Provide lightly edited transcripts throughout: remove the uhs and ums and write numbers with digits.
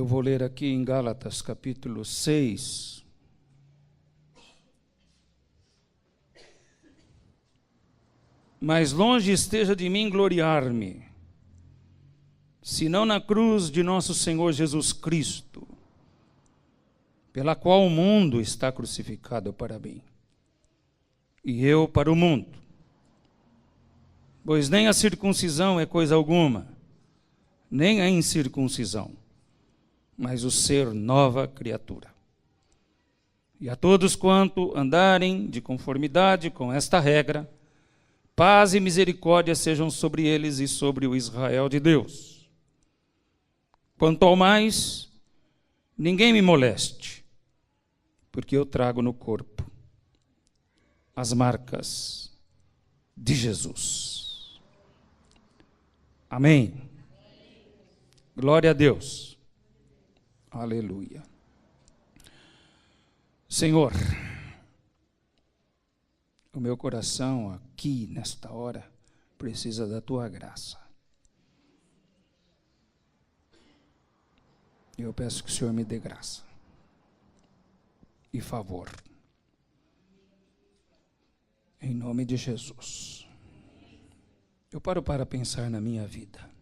Eu vou ler aqui em Gálatas, capítulo 6. Mas longe esteja de mim gloriar-me, senão na cruz de nosso Senhor Jesus Cristo, pela qual o mundo está crucificado para mim, e eu para o mundo. Pois nem a circuncisão é coisa alguma, nem a incircuncisão, mas o ser nova criatura. E a todos quanto andarem de conformidade com esta regra, paz e misericórdia sejam sobre eles e sobre o Israel de Deus. Quanto ao mais, ninguém me moleste, porque eu trago no corpo as marcas de Jesus. Amém. Glória a Deus. Aleluia. Senhor, o meu coração aqui, nesta hora, precisa da Tua graça. Eu peço que o Senhor me dê graça e favor. Em nome de Jesus. Eu paro para pensar na minha vida.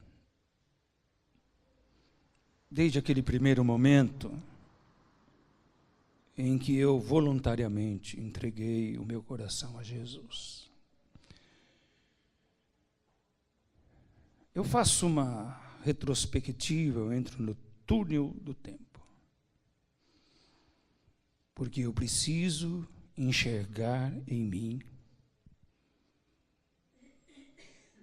Desde aquele primeiro momento em que eu voluntariamente entreguei o meu coração a Jesus. Eu faço uma retrospectiva, eu entro no túnel do tempo. Porque eu preciso enxergar em mim.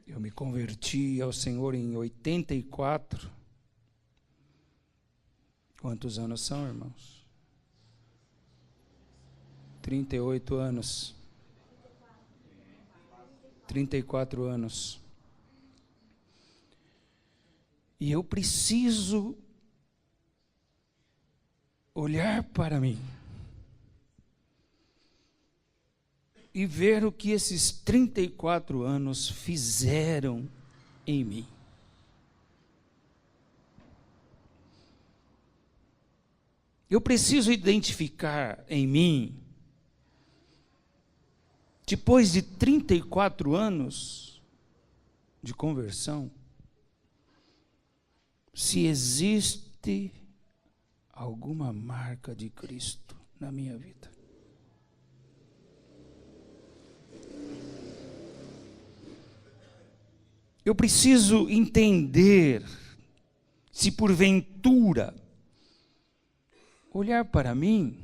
Eu me converti ao Senhor em 84. Quantos anos são, irmãos? 38 anos. 34 anos. E eu preciso olhar para mim e ver o que esses 34 anos fizeram em mim. Eu preciso identificar em mim, depois de 34 anos de conversão, se existe alguma marca de Cristo na minha vida. Eu preciso entender se porventura olhar para mim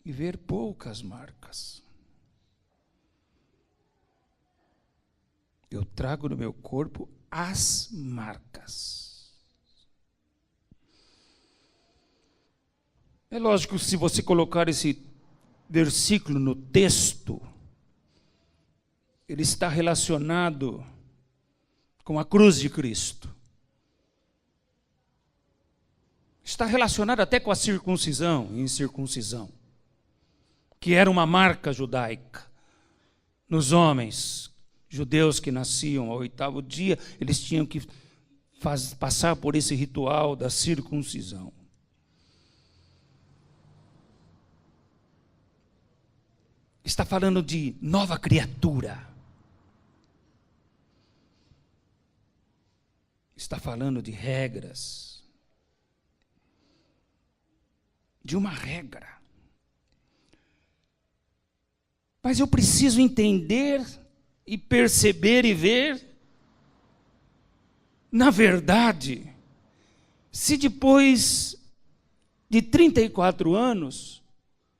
e ver poucas marcas. Eu trago no meu corpo as marcas. É lógico, se você colocar esse versículo no texto, ele está relacionado com a cruz de Cristo. Está relacionado até com a circuncisão e incircuncisão, que era uma marca judaica. Nos homens judeus que nasciam ao 8º dia, eles tinham que passar por esse ritual da circuncisão. Está falando de nova criatura. Está falando de regras. De uma regra. Mas eu preciso entender e perceber e ver, na verdade, se depois de 34 anos,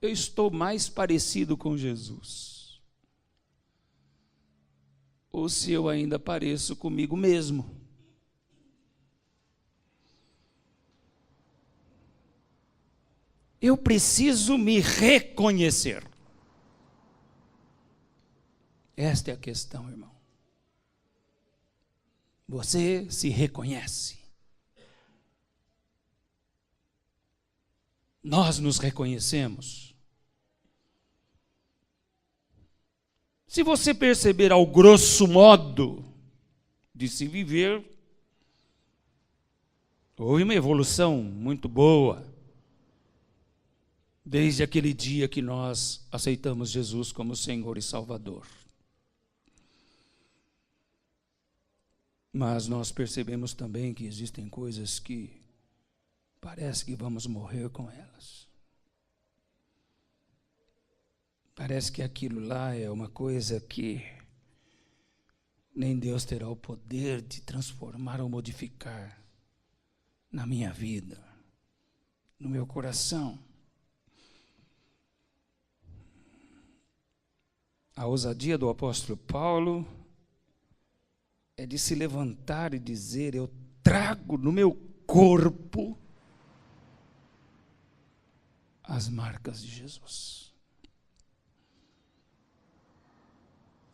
eu estou mais parecido com Jesus. Ou se eu ainda pareço comigo mesmo. Eu preciso me reconhecer. Esta é a questão, irmão. Você se reconhece. Nós nos reconhecemos. Se você perceber ao grosso modo de se viver, Houve uma evolução muito boa desde aquele dia que nós aceitamos Jesus como Senhor e Salvador. Mas nós percebemos também que existem coisas que parece que vamos morrer com elas. Parece que aquilo lá é uma coisa que nem Deus terá o poder de transformar ou modificar na minha vida, no meu coração. A ousadia do apóstolo Paulo é de se levantar e dizer: eu trago no meu corpo as marcas de Jesus.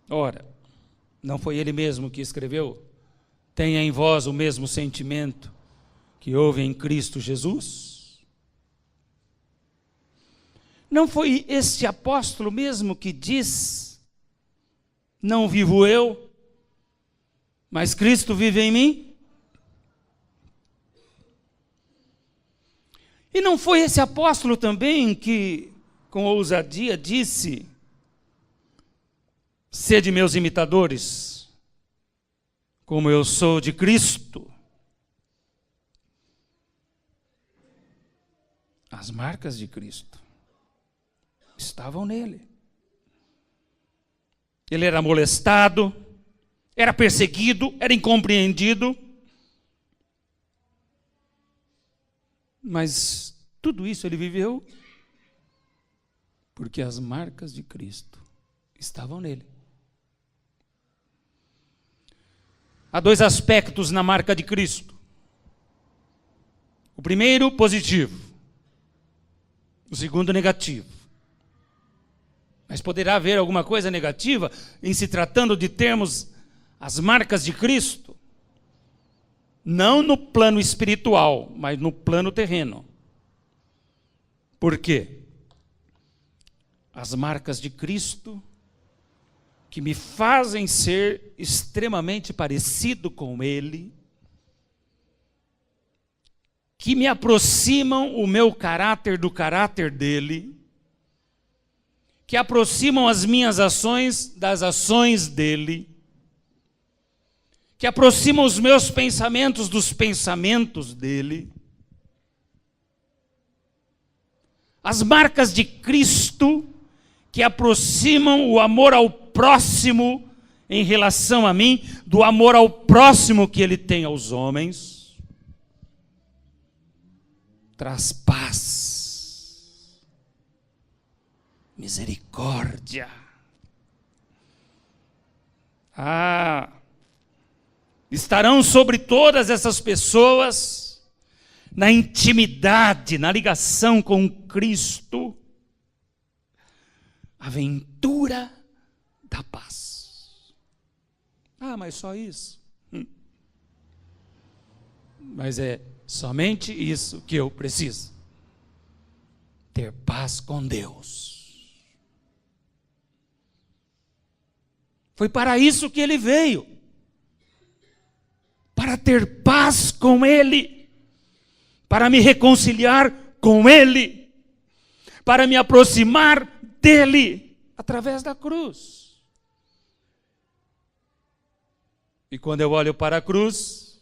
Ora, não foi ele mesmo que escreveu: tenha em vós o mesmo sentimento que houve em Cristo Jesus? Não foi este apóstolo mesmo que diz: não vivo eu, mas Cristo vive em mim? E não foi esse apóstolo também que, com ousadia, disse: sede meus imitadores, como eu sou de Cristo? As marcas de Cristo estavam nele. Ele era molestado, era perseguido, era incompreendido. Mas tudo isso ele viveu porque as marcas de Cristo estavam nele. Há dois aspectos na marca de Cristo. O primeiro, positivo. O segundo, negativo. Mas poderá haver alguma coisa negativa em se tratando de termos as marcas de Cristo? Não no plano espiritual, mas no plano terreno. Por quê? As marcas de Cristo que me fazem ser extremamente parecido com Ele, que me aproximam o meu caráter do caráter dele, que aproximam as minhas ações das ações dele, que aproximam os meus pensamentos dos pensamentos dele. As marcas de Cristo que aproximam o amor ao próximo em relação a mim, do amor ao próximo que ele tem aos homens. Traz paz, misericórdia. Estarão sobre todas essas pessoas, na intimidade, na ligação com Cristo, a ventura da paz. Mas só isso? Mas é somente isso que eu preciso. Ter paz com Deus. Foi para isso que ele veio. Para ter paz com Ele. Para me reconciliar com Ele. Para me aproximar dEle. Através da cruz. E quando eu olho para a cruz,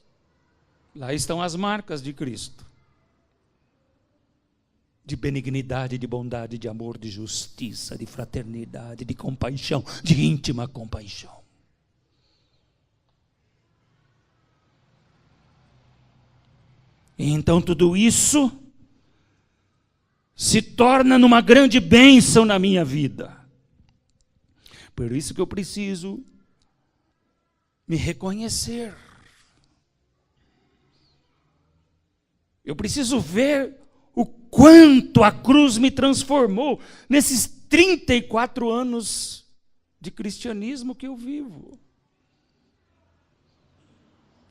lá estão as marcas de Cristo. De benignidade, de bondade, de amor, de justiça, de fraternidade, de compaixão, de íntima compaixão. E então tudo isso se torna numa grande bênção na minha vida. Por isso que eu preciso me reconhecer. Eu preciso ver o quanto a cruz me transformou nesses 34 anos de cristianismo que eu vivo.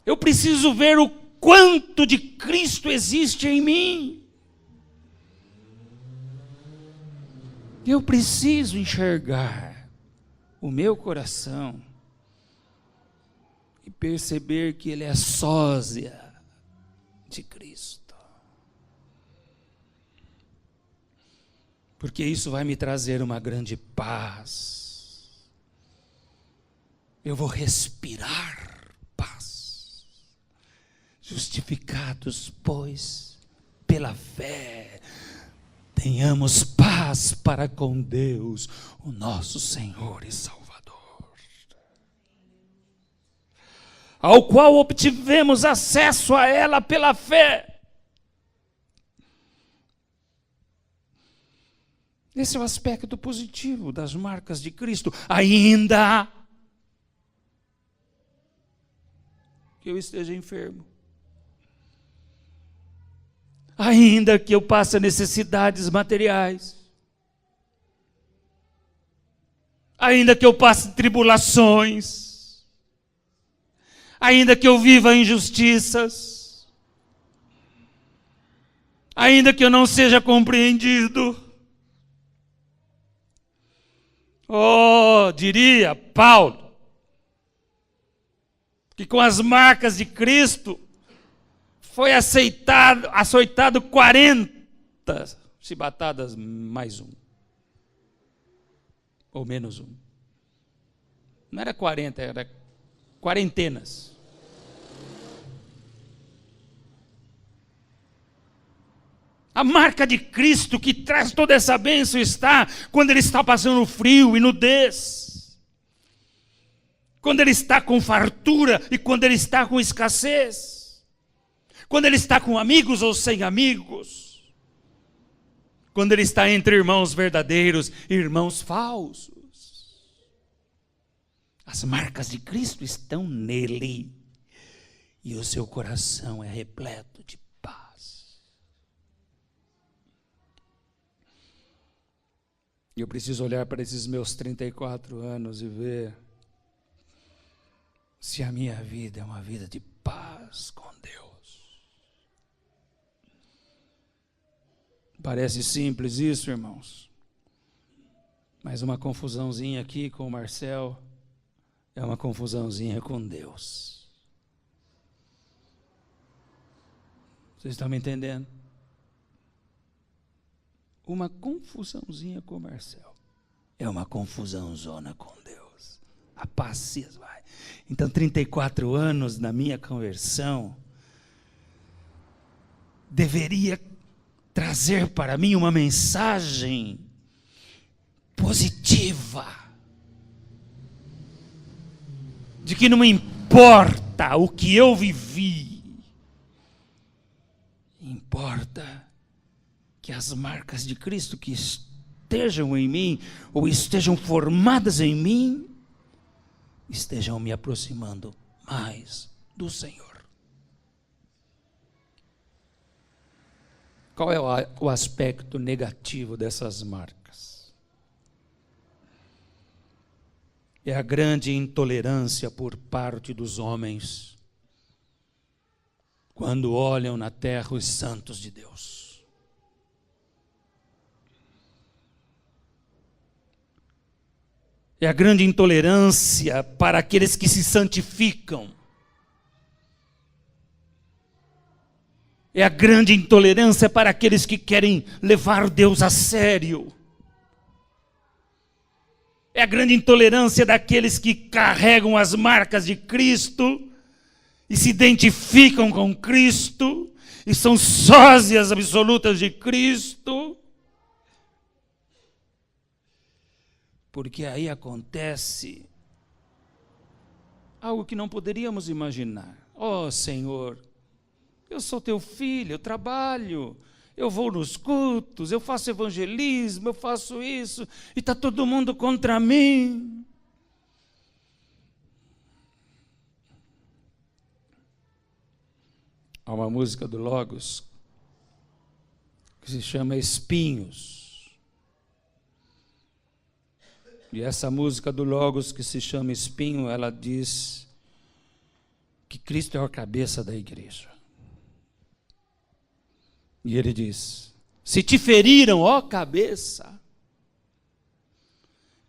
Eu preciso ver o quanto de Cristo existe em mim. Eu preciso enxergar o meu coração e perceber que ele é sósia de Cristo. Porque isso vai me trazer uma grande paz. Eu vou respirar paz. Justificados, pois, pela fé, tenhamos paz para com Deus, o nosso Senhor e Salvador, ao qual obtivemos acesso a ela pela fé. Esse é o aspecto positivo das marcas de Cristo. Ainda que eu esteja enfermo, ainda que eu passe necessidades materiais, ainda que eu passe tribulações, ainda que eu viva injustiças, ainda que eu não seja compreendido, diria Paulo, que com as marcas de Cristo foi açoitado 40 chibatadas mais um, ou menos um. Não era 40, era quarentenas. A marca de Cristo que traz toda essa bênção está quando ele está passando frio e nudez, quando ele está com fartura e quando ele está com escassez, quando ele está com amigos ou sem amigos, quando ele está entre irmãos verdadeiros e irmãos falsos. As marcas de Cristo estão nele e o seu coração é repleto de paz. E eu preciso olhar para esses meus 34 anos e ver se a minha vida é uma vida de paz com Deus. Parece simples isso, irmãos. Mas uma confusãozinha aqui com o Marcel é uma confusãozinha com Deus. Vocês estão me entendendo? Uma confusãozinha com o Marcel é uma confusãozona com Deus. A paz se vai. Então, 34 anos na minha conversão deveria trazer para mim uma mensagem positiva, de que não importa o que eu vivi, importa que as marcas de Cristo que estejam em mim, ou estejam formadas em mim, estejam me aproximando mais do Senhor. Qual é o aspecto negativo dessas marcas? É a grande intolerância por parte dos homens, quando olham na terra os santos de Deus. É a grande intolerância para aqueles que se santificam. É a grande intolerância para aqueles que querem levar Deus a sério. É a grande intolerância daqueles que carregam as marcas de Cristo e se identificam com Cristo e são sósias absolutas de Cristo. Porque aí acontece algo que não poderíamos imaginar. Senhor, eu sou teu filho, eu trabalho, eu vou nos cultos, eu faço evangelismo, eu faço isso, e está todo mundo contra mim. Há uma música do Logos que se chama Espinhos. E essa música do Logos, que se chama Espinho, ela diz que Cristo é a cabeça da igreja. E ele diz: se te feriram, ó cabeça,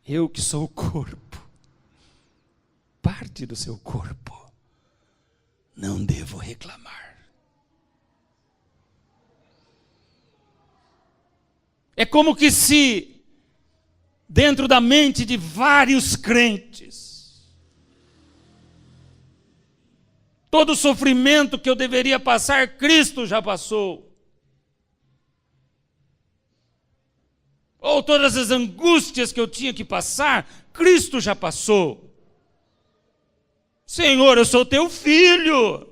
eu que sou o corpo, parte do seu corpo, não devo reclamar. É como que se, dentro da mente de vários crentes, todo o sofrimento que eu deveria passar, Cristo já passou. Ou todas as angústias que eu tinha que passar, Cristo já passou. Senhor, eu sou teu filho.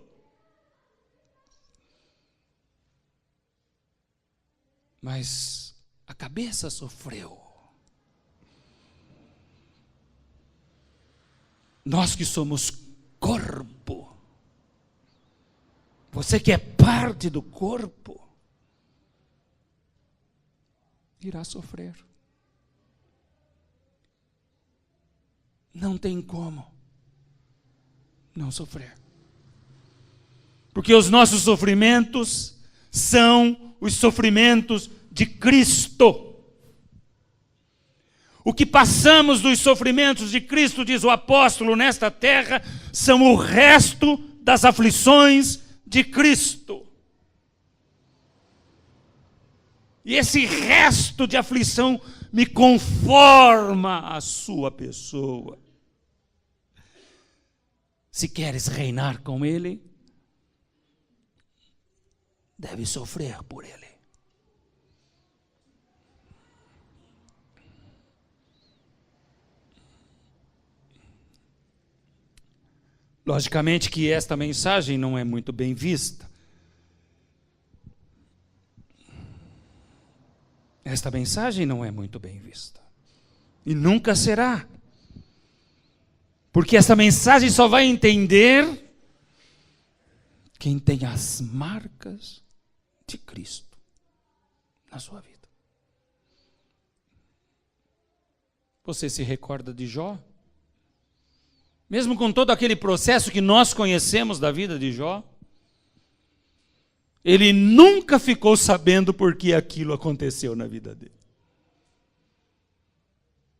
Mas a cabeça sofreu. Nós que somos corpo, você que é parte do corpo, irá sofrer. Não tem como não sofrer. Porque os nossos sofrimentos são os sofrimentos de Cristo. O que passamos dos sofrimentos de Cristo, diz o apóstolo, nesta terra, são o resto das aflições de Cristo. E esse resto de aflição me conforma à sua pessoa. Se queres reinar com Ele, deve sofrer por Ele. Logicamente que esta mensagem não é muito bem vista. Esta mensagem não é muito bem vista. E nunca será. Porque essa mensagem só vai entender quem tem as marcas de Cristo na sua vida. Você se recorda de Jó? Mesmo com todo aquele processo que nós conhecemos da vida de Jó, ele nunca ficou sabendo por que aquilo aconteceu na vida dele.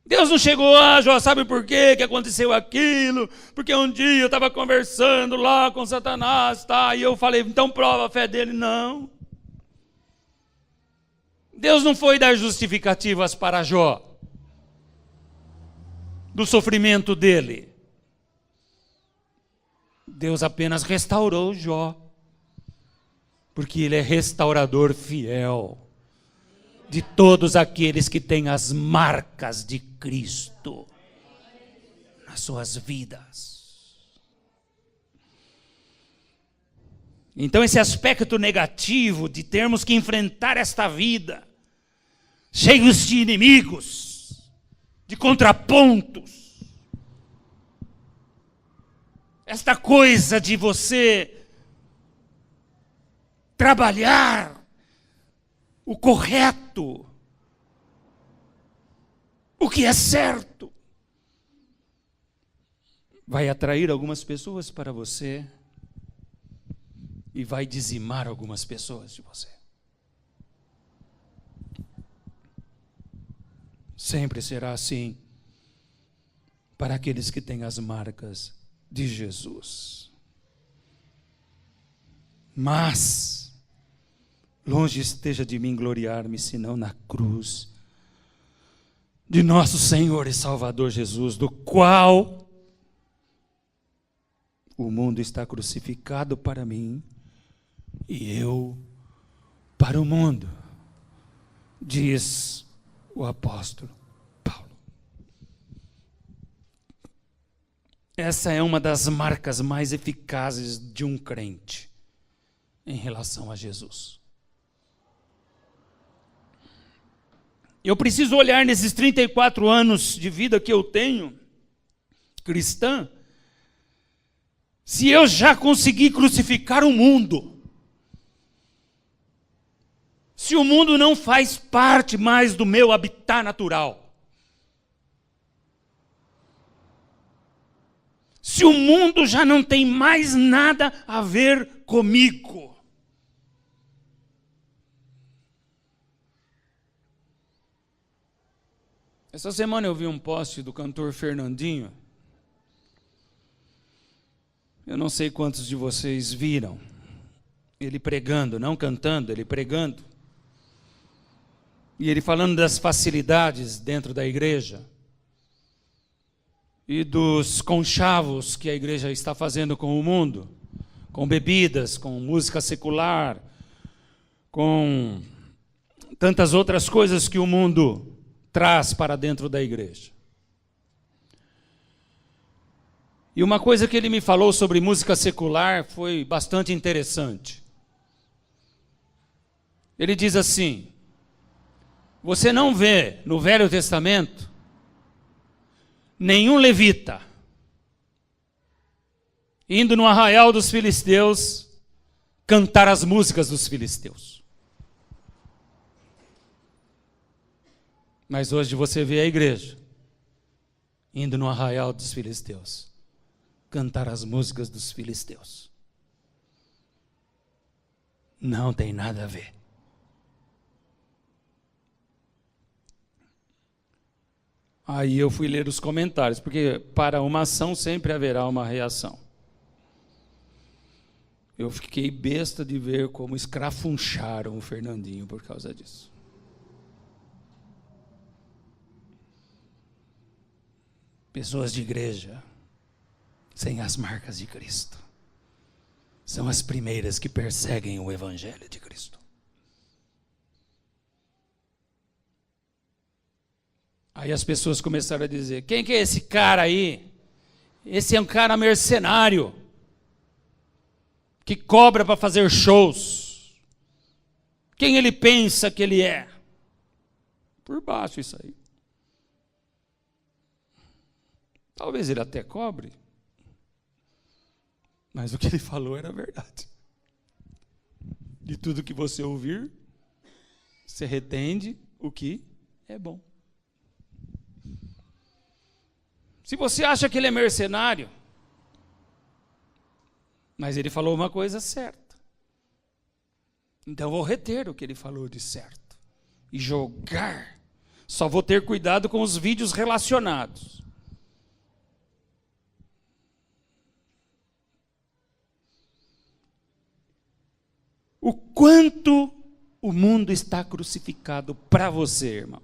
Deus não chegou, Jó, sabe por quê que aconteceu aquilo? Porque um dia eu estava conversando lá com Satanás, tá? E eu falei, então prova a fé dele. Não. Deus não foi dar justificativas para Jó do sofrimento dele. Deus apenas restaurou Jó, porque Ele é restaurador fiel de todos aqueles que têm as marcas de Cristo nas suas vidas. Então esse aspecto negativo de termos que enfrentar esta vida, cheios de inimigos, de contrapontos, esta coisa de você trabalhar o correto, o que é certo, vai atrair algumas pessoas para você e vai dizimar algumas pessoas de você. Sempre será assim para aqueles que têm as marcas de Jesus. Mas longe esteja de mim gloriar-me, senão na cruz de nosso Senhor e Salvador Jesus, do qual o mundo está crucificado para mim e eu para o mundo, diz o apóstolo Paulo. Essa é uma das marcas mais eficazes de um crente em relação a Jesus. Eu preciso olhar nesses 34 anos de vida que eu tenho, cristã, se eu já consegui crucificar o mundo. Se o mundo não faz parte mais do meu habitat natural. Se o mundo já não tem mais nada a ver comigo. Essa semana eu vi um post do cantor Fernandinho. Eu não sei quantos de vocês viram. Ele pregando, não cantando, ele pregando. E ele falando das facilidades dentro da igreja e dos conchavos que a igreja está fazendo com o mundo, com bebidas, com música secular, com tantas outras coisas que o mundo traz para dentro da igreja. E uma coisa que ele me falou sobre música secular foi bastante interessante. Ele diz assim: você não vê no Velho Testamento nenhum levita indo no arraial dos filisteus cantar as músicas dos filisteus. Mas hoje você vê a igreja indo no arraial dos filisteus cantar as músicas dos filisteus. Não tem nada a ver. Aí eu fui ler os comentários, porque para uma ação sempre haverá uma reação. Eu fiquei besta de ver como escrafuncharam o Fernandinho por causa disso. Pessoas de igreja sem as marcas de Cristo são as primeiras que perseguem o Evangelho de Cristo. Aí as pessoas começaram a dizer: quem que é esse cara aí? Esse é um cara mercenário, que cobra para fazer shows. Quem ele pensa que ele é? Por baixo isso aí. Talvez ele até cobre, mas o que ele falou era verdade. De tudo que você ouvir, você retende o que é bom. Se você acha que ele é mercenário, mas ele falou uma coisa certa, então eu vou reter o que ele falou de certo e jogar. Só vou ter cuidado com os vídeos relacionados. O quanto o mundo está crucificado para você, irmão.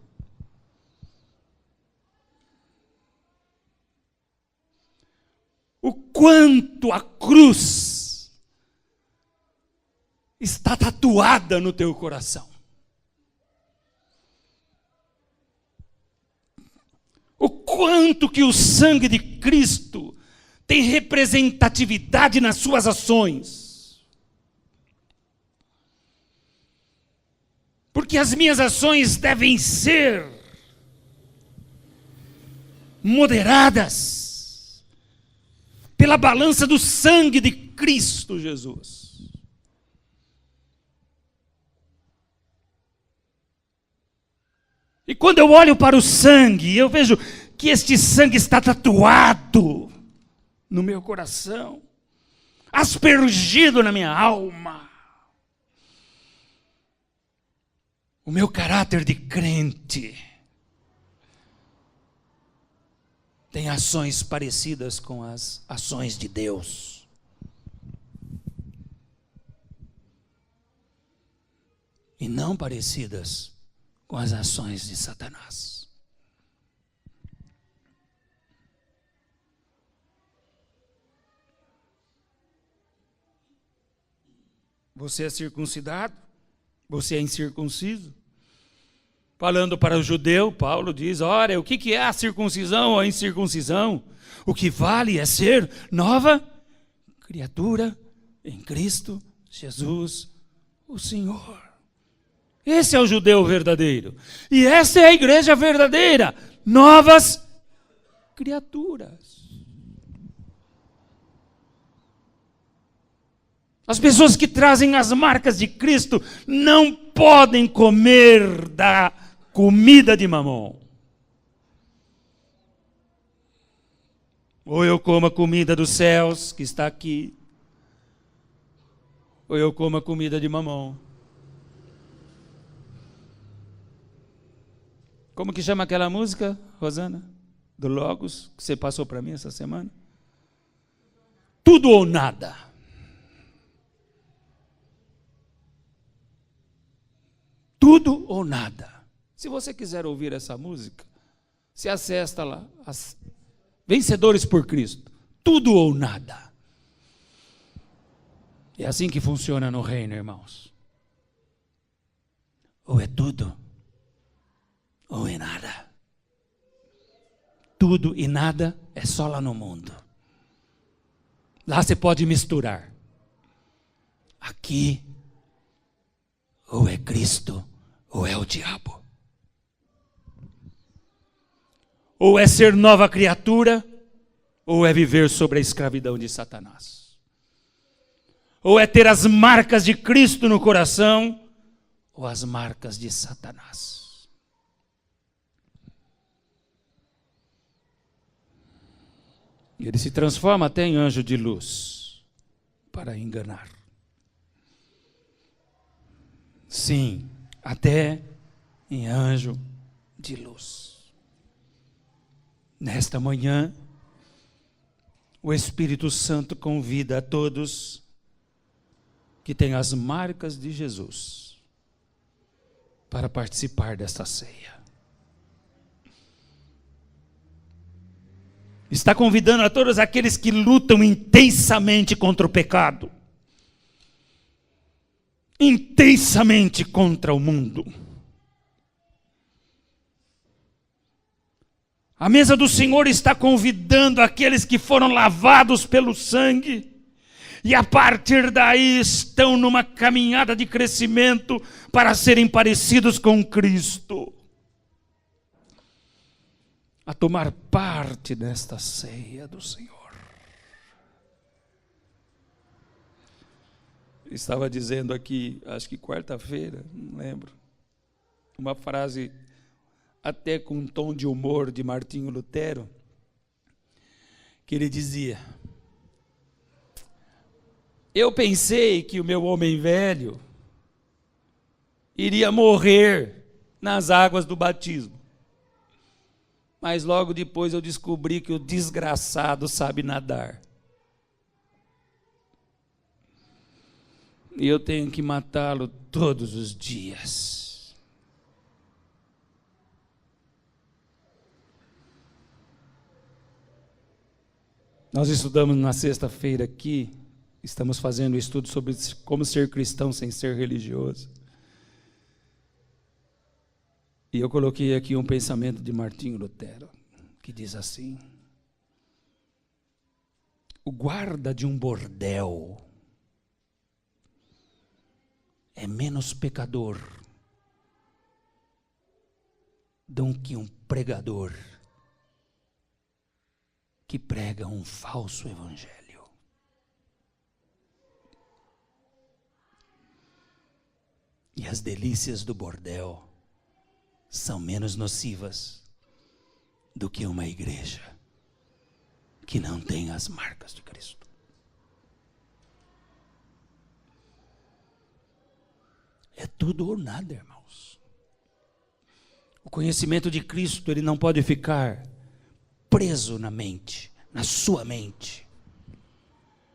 O quanto a cruz está tatuada no teu coração. O quanto que o sangue de Cristo tem representatividade nas suas ações. Porque as minhas ações devem ser moderadas pela balança do sangue de Cristo Jesus. E quando eu olho para o sangue, eu vejo que este sangue está tatuado no meu coração, aspergido na minha alma. O meu caráter de crente tem ações parecidas com as ações de Deus. E não parecidas com as ações de Satanás. Você é circuncidado? Você é incircunciso? Falando para o judeu, Paulo diz: olha, o que é a circuncisão ou a incircuncisão? O que vale é ser nova criatura em Cristo Jesus, o Senhor. Esse é o judeu verdadeiro. E essa é a igreja verdadeira. Novas criaturas. As pessoas que trazem as marcas de Cristo não podem comer da comida de Mamon. Ou eu como a comida dos céus, que está aqui, ou eu como a comida de Mamon. Como que chama aquela música, Rosana? Do Logos, que você passou para mim essa semana? Tudo ou nada. Tudo ou nada. Se você quiser ouvir essa música, se acessa lá, Vencedores por Cristo, tudo ou nada. É assim que funciona no reino, irmãos. Ou é tudo, ou é nada. Tudo e nada é só lá no mundo. Lá você pode misturar. Aqui, ou é Cristo, ou é o diabo. Ou é ser nova criatura, ou é viver sobre a escravidão de Satanás. Ou é ter as marcas de Cristo no coração, ou as marcas de Satanás. Ele se transforma até em anjo de luz para enganar. Sim, até em anjo de luz. Nesta manhã, o Espírito Santo convida a todos que têm as marcas de Jesus para participar desta ceia. Está convidando a todos aqueles que lutam intensamente contra o pecado, intensamente contra o mundo. A mesa do Senhor está convidando aqueles que foram lavados pelo sangue e a partir daí estão numa caminhada de crescimento para serem parecidos com Cristo, a tomar parte desta ceia do Senhor. Estava dizendo aqui, acho que quarta-feira, não lembro, uma frase até com um tom de humor de Martinho Lutero, que ele dizia: eu pensei que o meu homem velho iria morrer nas águas do batismo, mas logo depois eu descobri que o desgraçado sabe nadar. E eu tenho que matá-lo todos os dias. Nós estudamos na sexta-feira aqui, estamos fazendo um estudo sobre como ser cristão sem ser religioso. E eu coloquei aqui um pensamento de Martinho Lutero, que diz assim: o guarda de um bordel é menos pecador do que um pregador que prega um falso evangelho. E as delícias do bordel são menos nocivas do que uma igreja que não tem as marcas de Cristo. É tudo ou nada, irmãos. O conhecimento de Cristo, ele não pode ficar preso na mente, na sua mente.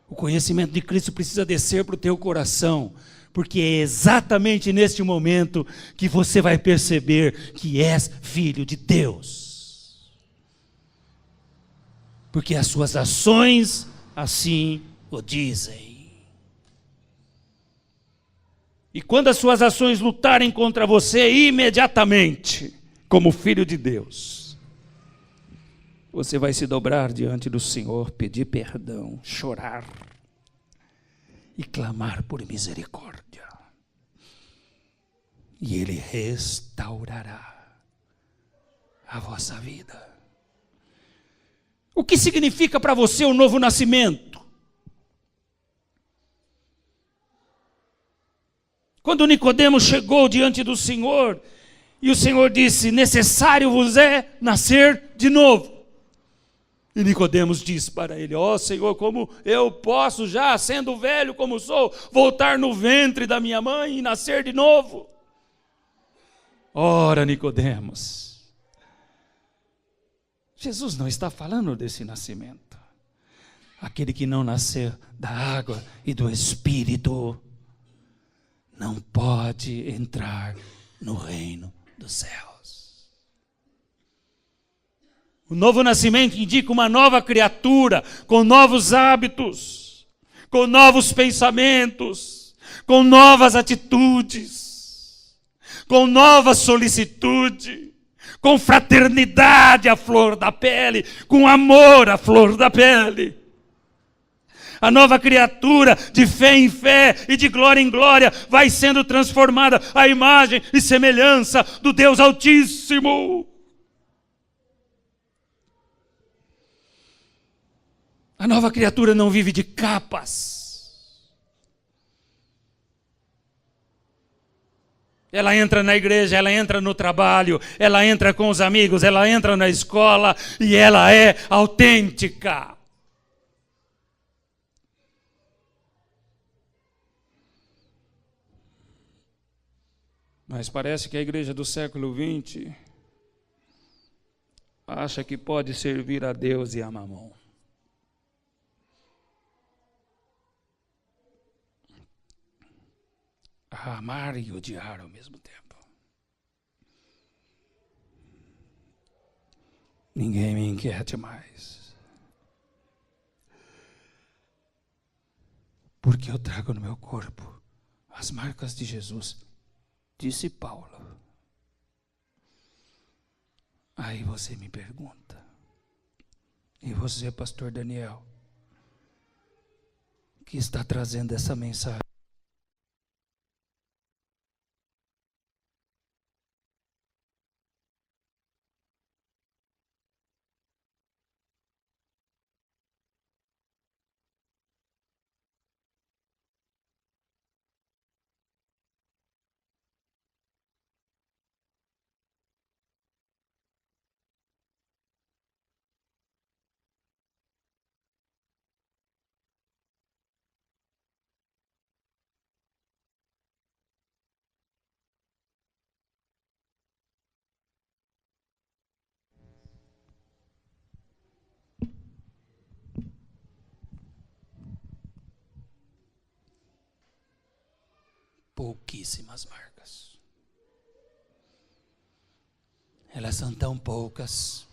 O conhecimento de Cristo precisa descer para o teu coração, porque é exatamente neste momento que você vai perceber que és filho de Deus. Porque as suas ações assim o dizem. E quando as suas ações lutarem contra você, imediatamente, como filho de Deus, você vai se dobrar diante do Senhor, pedir perdão, chorar e clamar por misericórdia. E Ele restaurará a vossa vida. O que significa para você o novo nascimento? Quando Nicodemos chegou diante do Senhor, e o Senhor disse: necessário vos é nascer de novo. E Nicodemos disse para ele: ó Senhor, como eu posso já, sendo velho como sou, voltar no ventre da minha mãe e nascer de novo? Ora, Nicodemos, Jesus não está falando desse nascimento. Aquele que não nascer da água e do Espírito não pode entrar no reino dos céus. O novo nascimento indica uma nova criatura, com novos hábitos, com novos pensamentos, com novas atitudes, com nova solicitude, com fraternidade à flor da pele, com amor à flor da pele. A nova criatura, de fé em fé e de glória em glória, vai sendo transformada à imagem e semelhança do Deus Altíssimo. A nova criatura não vive de capas. Ela entra na igreja, ela entra no trabalho, ela entra com os amigos, ela entra na escola e ela é autêntica. Mas parece que a igreja do século XX acha que pode servir a Deus e a Mamon. A amar e odiar ao mesmo tempo. Ninguém me inquiete mais. Porque eu trago no meu corpo as marcas de Jesus, disse Paulo. Aí você me pergunta, e você, pastor Daniel, que está trazendo essa mensagem? Pouquíssimas marcas. Elas são tão poucas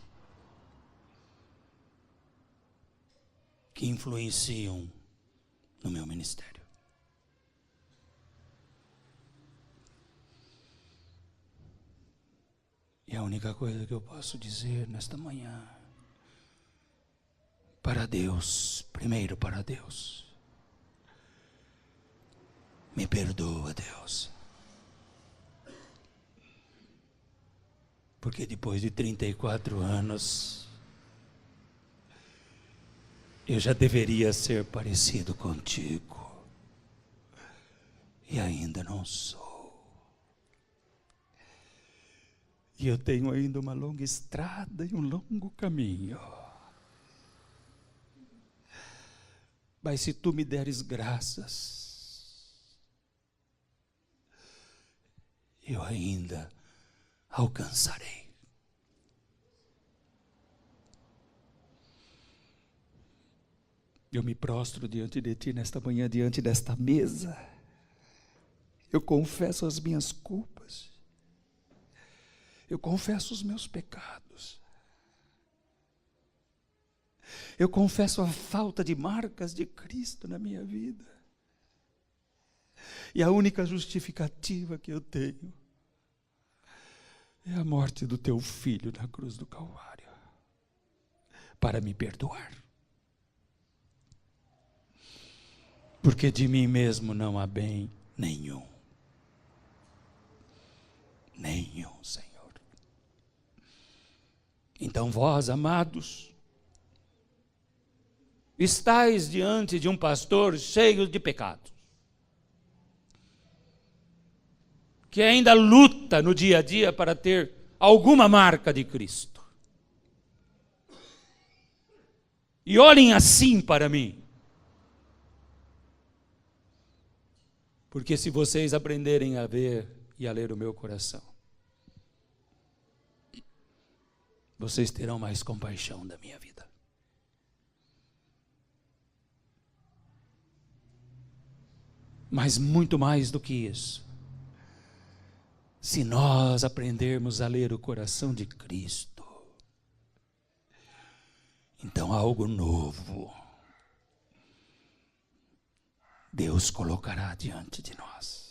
que influenciam no meu ministério. E a única coisa que eu posso dizer nesta manhã, para Deus, primeiro para Deus, me perdoa, Deus. Porque depois de 34 anos, eu já deveria ser parecido contigo. E ainda não sou. E eu tenho ainda uma longa estrada e um longo caminho. Mas se tu me deres graças, eu ainda alcançarei. Eu me prostro diante de ti nesta manhã, diante desta mesa. Eu confesso as minhas culpas. Eu confesso os meus pecados. Eu confesso a falta de marcas de Cristo na minha vida. E a única justificativa que eu tenho é a morte do teu filho na cruz do Calvário, para me perdoar. Porque de mim mesmo não há bem nenhum. Nenhum, Senhor. Então vós, amados, estáis diante de um pastor cheio de pecados, que ainda luta no dia a dia para ter alguma marca de Cristo. E olhem assim para mim, porque se vocês aprenderem a ver e a ler o meu coração, vocês terão mais compaixão da minha vida. Mas muito mais do que isso, se nós aprendermos a ler o coração de Cristo, então algo novo Deus colocará diante de nós.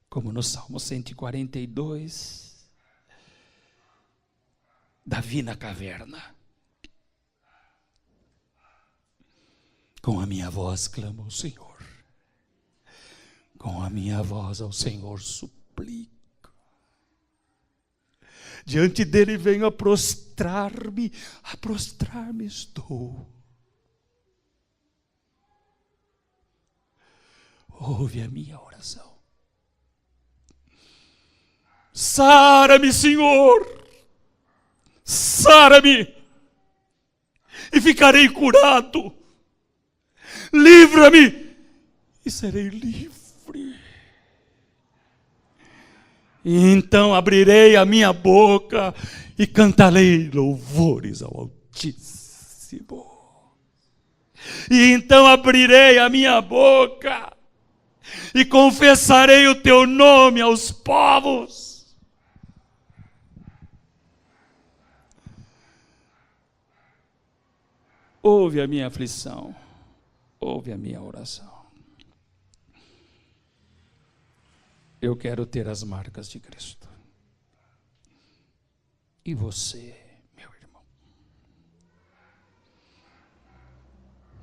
Como no Salmo 142, Davi na caverna. Com a minha voz clamo ao Senhor. Com a minha voz ao Senhor suplico. Diante dele venho a prostrar-me estou. Ouve a minha oração. Sara-me, Senhor. Sara-me. E ficarei curado. Livra-me. E serei livre. E então abrirei a minha boca e cantarei louvores ao Altíssimo. E então abrirei a minha boca e confessarei o teu nome aos povos. Ouve a minha aflição, ouve a minha oração. Eu quero ter as marcas de Cristo. E você, meu irmão?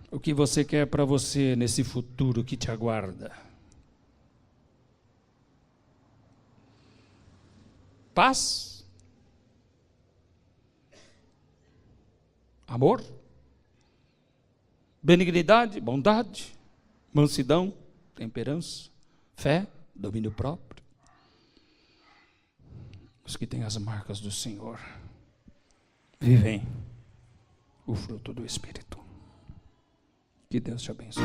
O que você quer para você nesse futuro que te aguarda? Paz? Amor? Benignidade? Bondade? Mansidão? Temperança? Fé? Domínio próprio? Os que têm as marcas do Senhor vivem o fruto do Espírito. Que Deus te abençoe.